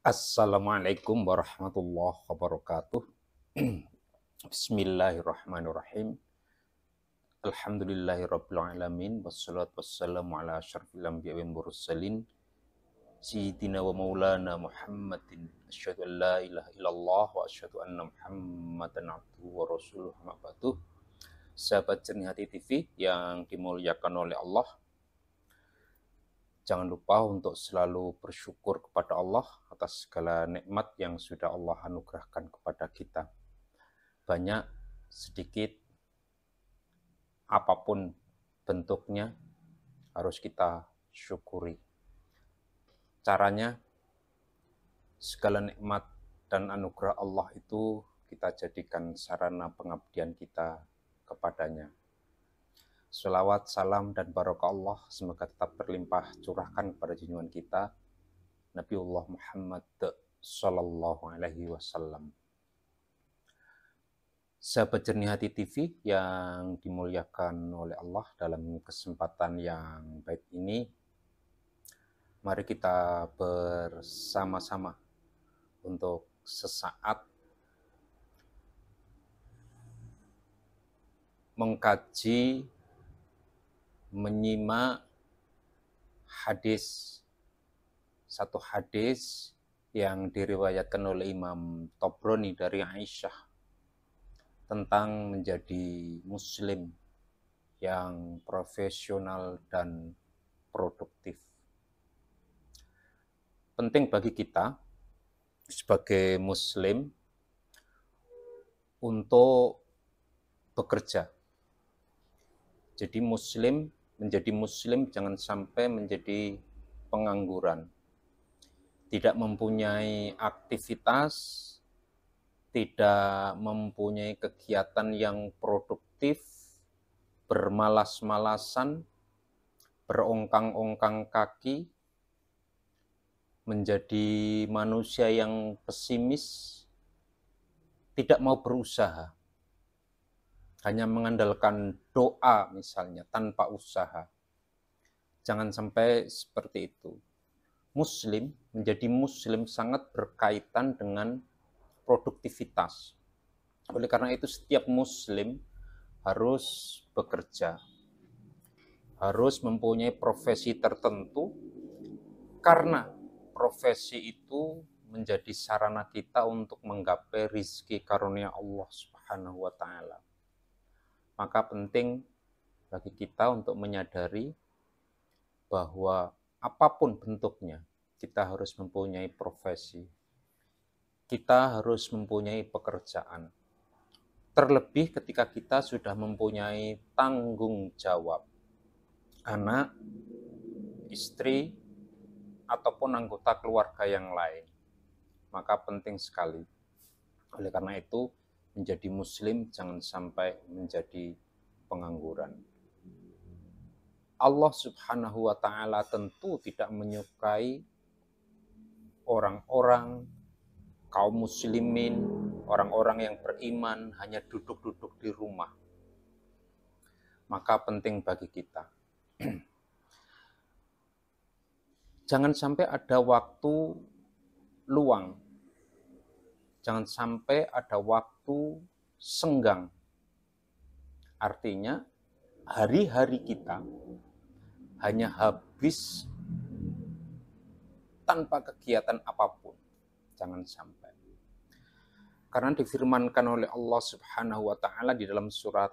Assalamualaikum warahmatullahi wabarakatuh. Bismillahirrahmanirrahim. Alhamdulillahirabbil alamin wassalatu wassalamu ala asyrafil anbiya'i wal mursalin sayyidina wa maulana Muhammadin asyhadu an la ilaha illallah wa asyhadu anna Muhammadan abduhu wa rasuluhu amma ba'du. Sahabat Jernih Hati TV yang dimuliakan oleh Allah, jangan lupa untuk selalu bersyukur kepada Allah atas segala nikmat yang sudah Allah anugerahkan kepada kita. Banyak, sedikit, apapun bentuknya harus kita syukuri. Caranya, segala nikmat dan anugerah Allah itu kita jadikan sarana pengabdian kita kepadanya. Sholawat, salam, dan barokah Allah semoga tetap berlimpah curahkan kepada junjungan kita Nabiullah Muhammad Sallallahu Alaihi Wasallam. Sahabat Jernih Hati TV yang dimuliakan oleh Allah, dalam kesempatan yang baik ini, mari kita bersama-sama untuk sesaat mengkaji, menyimak satu hadis yang diriwayatkan oleh Imam Tabrani dari Aisyah tentang menjadi muslim yang profesional dan produktif. Penting bagi kita sebagai muslim untuk bekerja. Jadi menjadi muslim jangan sampai menjadi pengangguran, tidak mempunyai aktivitas, tidak mempunyai kegiatan yang produktif, bermalas-malasan, berongkang-ongkang kaki, menjadi manusia yang pesimis, tidak mau berusaha, hanya mengandalkan doa misalnya tanpa usaha. Jangan sampai seperti itu. Menjadi muslim sangat berkaitan dengan produktivitas. Oleh karena itu setiap muslim harus bekerja, harus mempunyai profesi tertentu, karena profesi itu menjadi sarana kita untuk menggapai rizki karunia Allah Subhanahu wa Ta'ala. Maka penting bagi kita untuk menyadari bahwa apapun bentuknya, kita harus mempunyai profesi, kita harus mempunyai pekerjaan. Terlebih ketika kita sudah mempunyai tanggung jawab, anak, istri, ataupun anggota keluarga yang lain, maka penting sekali. Oleh karena itu, menjadi muslim jangan sampai menjadi pengangguran. Allah Subhanahu wa Ta'ala tentu tidak menyukai orang-orang, kaum muslimin, orang-orang yang beriman hanya duduk-duduk di rumah. Maka penting bagi kita, jangan sampai ada waktu luang, jangan sampai ada waktu senggang. Artinya hari-hari kita hanya habis tanpa kegiatan apapun. Jangan sampai. Karena difirmankan oleh Allah Subhanahu wa Ta'ala di dalam surat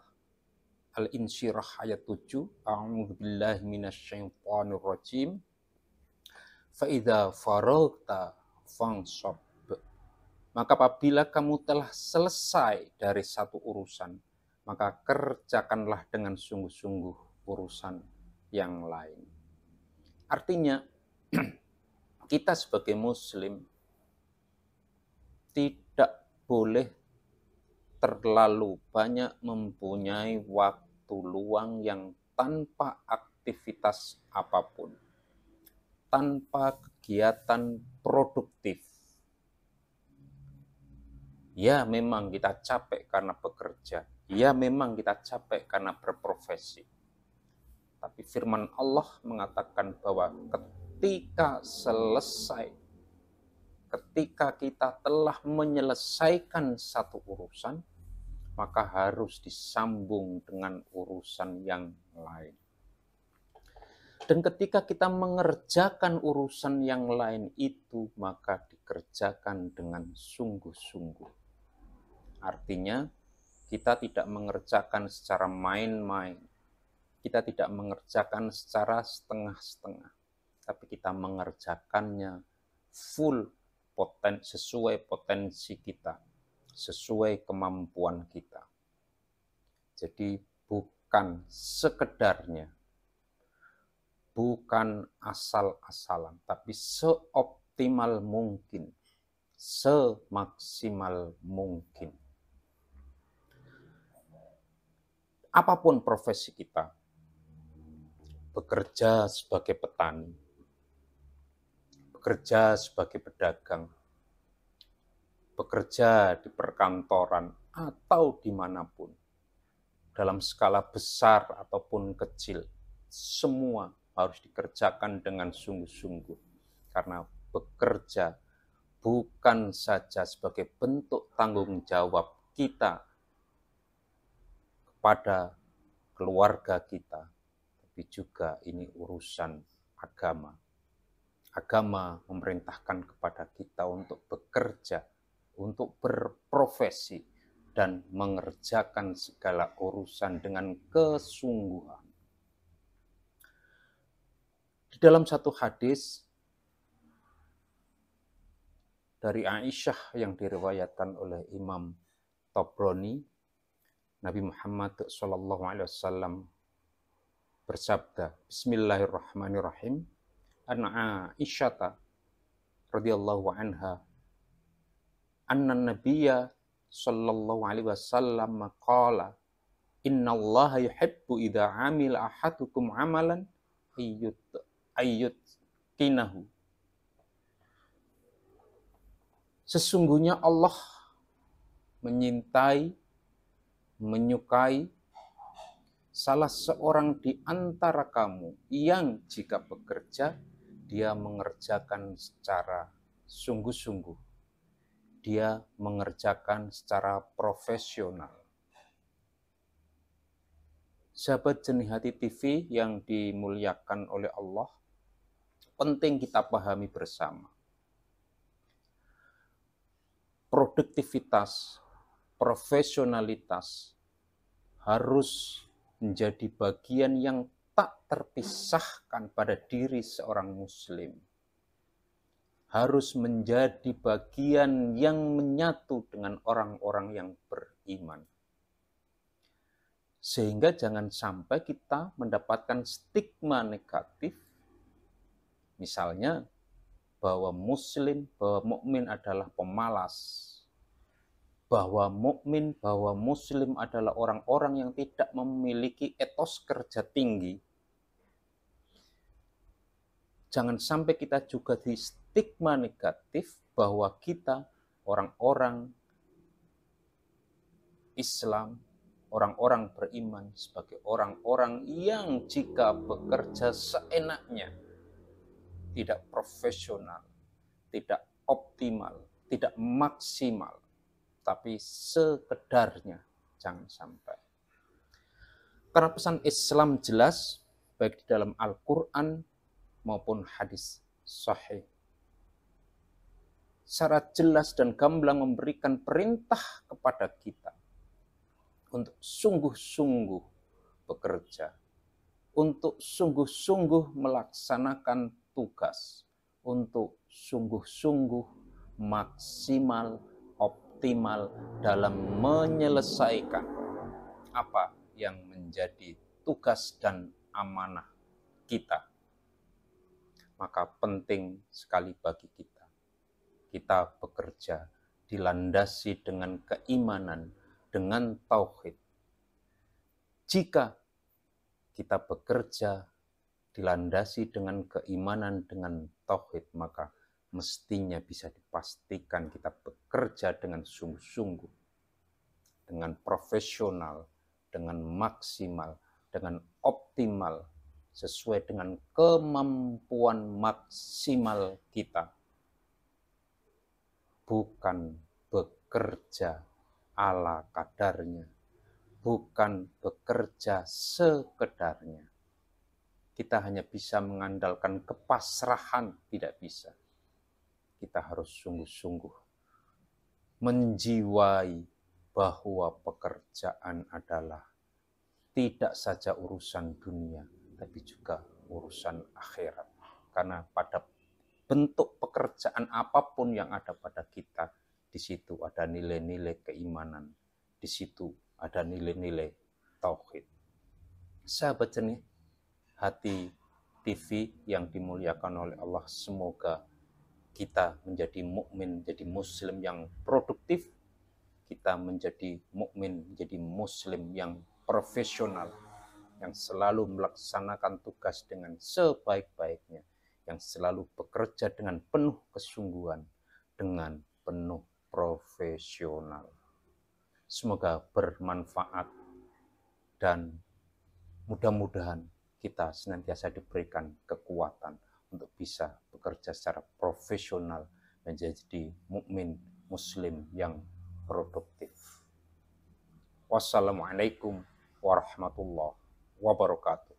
Al-Insyirah ayat 7, A'udzu billahi minasyaitonir rajim. Fa idza faraghta fansab. Maka apabila kamu telah selesai dari satu urusan, maka kerjakanlah dengan sungguh-sungguh urusan yang lain. Artinya, kita sebagai muslim tidak boleh terlalu banyak mempunyai waktu luang yang tanpa aktivitas apapun, tanpa kegiatan produktif. Ya memang kita capek karena bekerja, ya memang kita capek karena berprofesi. Tapi firman Allah mengatakan bahwa ketika selesai ketika kita telah menyelesaikan satu urusan, maka harus disambung dengan urusan yang lain. Dan ketika kita mengerjakan urusan yang lain itu, maka dikerjakan dengan sungguh-sungguh. Artinya, kita tidak mengerjakan secara main-main. Kita tidak mengerjakan secara setengah-setengah. Tapi kita mengerjakannya full, sesuai potensi kita, sesuai kemampuan kita. Jadi bukan sekedarnya, bukan asal-asalan, tapi seoptimal mungkin, semaksimal mungkin. Apapun profesi kita, bekerja sebagai petani, bekerja sebagai pedagang, bekerja di perkantoran, atau dimanapun, dalam skala besar ataupun kecil, semua harus dikerjakan dengan sungguh-sungguh. Karena bekerja bukan saja sebagai bentuk tanggung jawab kita kepada keluarga kita, tapi juga ini urusan agama. Agama memerintahkan kepada kita untuk bekerja, untuk berprofesi, dan mengerjakan segala urusan dengan kesungguhan. Di dalam satu hadis dari Aisyah yang diriwayatkan oleh Imam Tabrani, Nabi Muhammad SAW bersabda, Bismillahirrahmanirrahim, an Aisyata radhiyallahu anha, anna nabiyya sallallahu alaihi wasallam qala, innallaha yuhibbu idza amila ahadukum amalan ayyutqinahu. Sesungguhnya Allah menyintai, menyukai salah seorang di antara kamu yang jika bekerja, dia mengerjakan secara sungguh-sungguh. Dia mengerjakan secara profesional. Sahabat Jernih Hati TV yang dimuliakan oleh Allah, penting kita pahami bersama. Produktivitas, profesionalitas harus menjadi bagian yang tak terpisahkan pada diri seorang muslim. Harus menjadi bagian yang menyatu dengan orang-orang yang beriman. Sehingga jangan sampai kita mendapatkan stigma negatif, misalnya bahwa mukmin adalah pemalas, bahwa muslim adalah orang-orang yang tidak memiliki etos kerja tinggi. Jangan sampai kita juga di stigma negatif bahwa kita orang-orang Islam, orang-orang beriman sebagai orang-orang yang jika bekerja seenaknya, tidak profesional, tidak optimal, tidak maksimal, tapi sekedarnya, jangan sampai. Karena pesan Islam jelas, baik di dalam Al-Quran maupun hadis sahih. Secara jelas dan gamblang memberikan perintah kepada kita untuk sungguh-sungguh bekerja, untuk sungguh-sungguh melaksanakan tugas, untuk sungguh-sungguh maksimal, optimal dalam menyelesaikan apa yang menjadi tugas dan amanah kita. Maka penting sekali bagi kita bekerja dilandasi dengan keimanan, dengan tauhid. Jika kita bekerja dilandasi dengan keimanan, dengan tauhid, maka mestinya bisa dipastikan kita bekerja dengan sungguh-sungguh, dengan profesional, dengan maksimal, dengan optimal, sesuai dengan kemampuan maksimal kita. bukan bekerja ala kadarnya, bukan bekerja sekedarnya. Kita hanya bisa mengandalkan kepasrahan, tidak bisa. Kita harus sungguh-sungguh menjiwai bahwa pekerjaan adalah tidak saja urusan dunia, tapi juga urusan akhirat. Karena pada bentuk pekerjaan apapun yang ada pada kita, di situ ada nilai-nilai keimanan, di situ ada nilai-nilai tauhid. Sahabat jernih hati TV yang dimuliakan oleh Allah, semoga kita menjadi mukmin, menjadi muslim yang produktif, kita menjadi mukmin, menjadi muslim yang profesional, yang selalu melaksanakan tugas dengan sebaik-baiknya, yang selalu bekerja dengan penuh kesungguhan, dengan penuh profesional. Semoga bermanfaat dan mudah-mudahan kita senantiasa diberikan kekuatan untuk bisa bekerja secara profesional, menjadi mukmin muslim yang produktif. Wassalamualaikum warahmatullahi wabarakatuh.